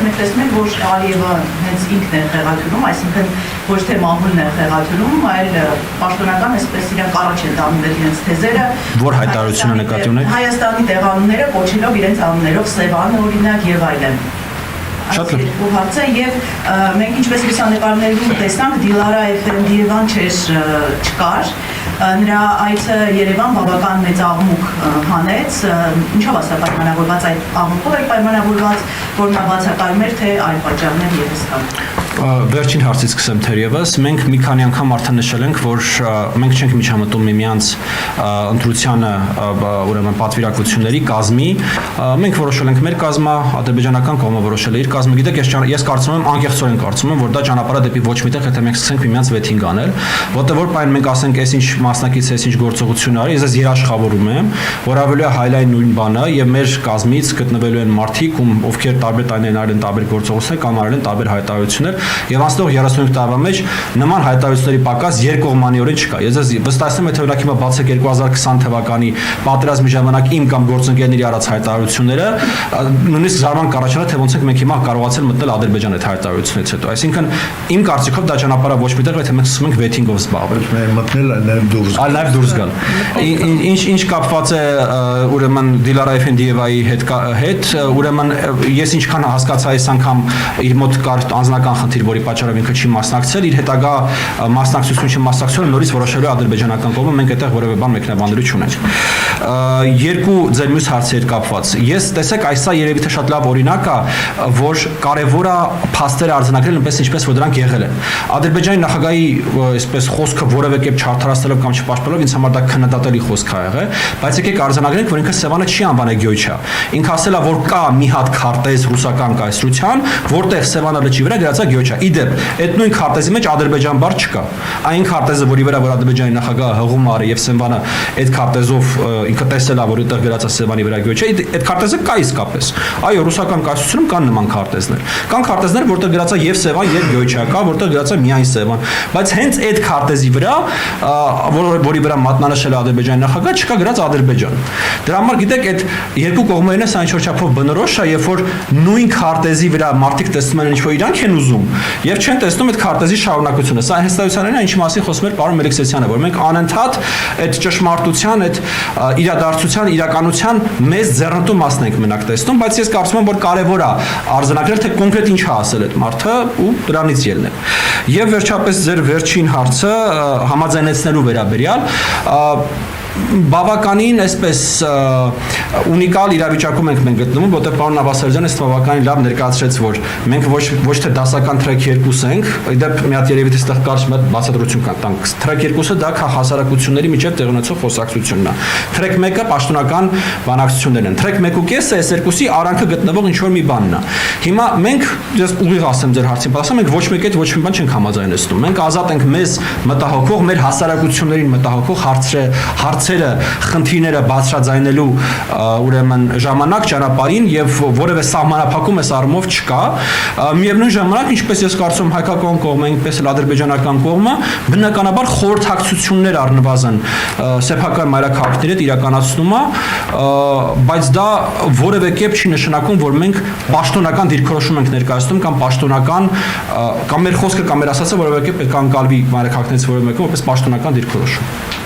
մենք տեսնում ենք, որ Ալիևը հենց ինքն է խեղաթյուրում, այսինքն ոչ թե մամուլն է խեղաթյուրում, այլ պաշտոնական այսպես իրանք առաջ են տանում իրենց թեզերը։ Որ հայտարարությունը նկատի ունեք։ Հայաստանի տեղանունները կոչելով իրենց անուններով Սևան օրինակ եւ այլն։ Շատ լավ։ Երկու հարց է եւ մենք ինչպես լուսանկարներում տեսանք Դիլարա Էֆենդիևան չկար, նրա այցը Երևան բավական մեծ աղմուկ հանեց, ինչով ասա պայմանավորված այդ աղմուկով էր պայմանավորված, որ նա բացակայում էր, թե այլ պատճառներ ևս կան։ Վերջին հարցից սկսեմ թերևս, մենք մի քանի անգամ արդեն նշել ենք, որ մենք չենք միջամտում միմյանց ընտրությանը, ուրեմն պատվիրակությունների կազմի, մենք որոշել ենք մեր կազմը, ադրբեջանական կողմը որոշել է իր կազմը, գիտեք, ես կարծում եմ, անկեղծորեն կարծում եմ, որ դա ճանապարհը դեպի ոչ միտեղ, եթե մենք սկսենք միմյանց վեթինգ անել, որտեղ որ պայն մենք ասենք, այսինչ մասնակից է, այսինչ գործողություն արի, ես երաշխավորում եմ, որ ավելի հայլայն նույն բանը եւ մեր կազմից գտնվելու են մարդիկ, ովքեր տարբեր տարիներ արել են տարբեր գործողություններ կամ արել են տարբեր հայտարարություններ եւ անցնող 35 տարվա մեջ նման հայտարարությունների պակաս երկկողմանիորեն չկա։ Ես վստահեցնում եմ, թե օրինակ հիմա բացեք 2020 թվականի պատերազմի ժամանակ իմ կամ գործընկերների արած հայտարարությունները, նույնիսկ զարմանք կառաջանա, թե ոնց ենք մենք հիմա կարողացել մտնել Ադրբեջան այդ հայտարարությունից հետո։ Այսինքն իմ կարծիքով դա ճանապարհը ոչ միտեղ, եթե մենք սկսում ենք վեթինգով զբաղվել։ Մտնել այլ դուրս։ Այլ դուրս գալ։ Ինչ կապված է ուրեմն Դիլարա Էֆենդիևայի հետ, ուրեմն ես ինչքան հասկացա այս անգամ իր մոտ կար անձնական խնդիր, որի պատճառով ինքը չի մասնակցել, իր հետագա մասնակցություն չմասնակցելը նորից որոշելու ադրբեջանական կողմը, մենք այդտեղ որևէ բան մեկնաբանելու չունենք։ Երկու ձեր մյուս հարցեր կապված։ Ես տեսեք, այսա երևի թե շատ լավ օրինակ է, որ կարևոր է փաստերը արձանագրել այնպես ինչպես որ դրանք եղել են։ Ադրբեջանի նախագահի այսպես խոսքը որևէ կերպ չարդարացնելով կամ չպաշտպանելով ինձ համար դա քննադատելի խոսք է եղել, բայց եկեք արձանագրենք, որ ինքը Սևանը չի անվանել Գյոյչա։ Ինքը ասել է, որ կա մի հատ քարտեզ ռուսական կայսրության, որտեղ Սևանը լճի վրա գրած է Գյոյչա։ Իդեպ, այդ նույն քարտեզի մեջ Ադրբեջան բառ չկա։ Այն քարտեզը, որի վրա որ Ադրբեջանի նախագահը հղում արի եւ Սևանը այդ քարտեզով ինքը տեսել է, որ այդտեղ գրած է Սևանի վրա Գյոյչա, այդ քարտեզը կա իսկապես։ Այո, ռուսական կայսրությունում կան նման քարտեզներ։ Կան քարտեզներ, որտեղ գրած է եւ Սևան, եւ Գյոյչա, կա, որտեղ գրած է միայն Սևան, բայց հենց այդ քարտեզի վրա, որի վրա մատնանշել է Ադրբեջանի նախագահը, չկա գրած Ադրբեջան։ Դրա համար գիտեք, այդ երկու կողմերն սա ինչ-որ չափով բնորոշ է, երբ որ նույն քարտեզի վրա մարդիկ տեսնում են ինչ-որ իրանք են ուզում եւ չեն տեսնում այդ քարտեզի շարունակությունը։ Սա հստակությունն է, ինչ մասին խոսում էր պարոն Մելիքսյանը, որ մենք անընդհատ այդ ճշմարտության, այդ իրադարձության, իրականության մեծ ձեռնտու մասն ենք մենակ տեսնում, բայց ես կարծում եմ, որ կարեւոր է արձանագրել, թե կոնկրետ ինչ է ասել այդ մարդը ու դրանից ելնել։ Եվ վերջապես ձեր վերջին հարցը համաձայնեցնելու վերաբերյալ բավականին այսպես ունիկալ իրավիճակում ենք մենք գտնվում, որտեղ պարոն Նավասարյանը բավականին լավ ներկայացրեց, որ մենք ոչ թե դասական թրեք 2 ենք, իդեպ մի հատ երևի թե այստեղ կարճ մի հատ բացատրություն կա տանք։ Թրեք 2-ը դա հասարակությունների միջև տեղ ունեցող խոսակցությունն է։ Թրեք 1-ը պաշտոնական բանակցություններն են։ Թրեք 1.5-ը այս երկուսի արանքը գտնվող ինչ որ մի բանն է։ Հիմա մենք ես ուղիղ ասեմ ձեր հարցին, ասեմ մենք ոչ մեկի հետ ոչ մի բան չենք համաձայնեցնում։ Մենք ազատ ենք մեզ մտահոգող, մեր հասարակություններին մտահոգող հարցերը, խնդիրները բարձրաձայնելու ուրեմն ժամանակ ճանապարհին եւ որևէ սահմանափակում այս առումով չկա։ Միևնույն ժամանակ, ինչպես ես կարծում հայկական կողմը, այնպես էլ ադրբեջանական կողմը բնականաբար խորհրդակցություններ առնվազն սեփական մայրաքաղաքների հետ իրականացնում է, բայց դա որևէ կերպ չի նշանակում, որ մենք պաշտոնական դիրքորոշում ենք ներկայացնում կամ պաշտոնական կամ մեր խոսքը կամ մեր ասածը որևէ կերպ պետք է անկալվի մայրաքաղաքներից որևէ մեկում որպես պաշտոնական դիրքորոշում։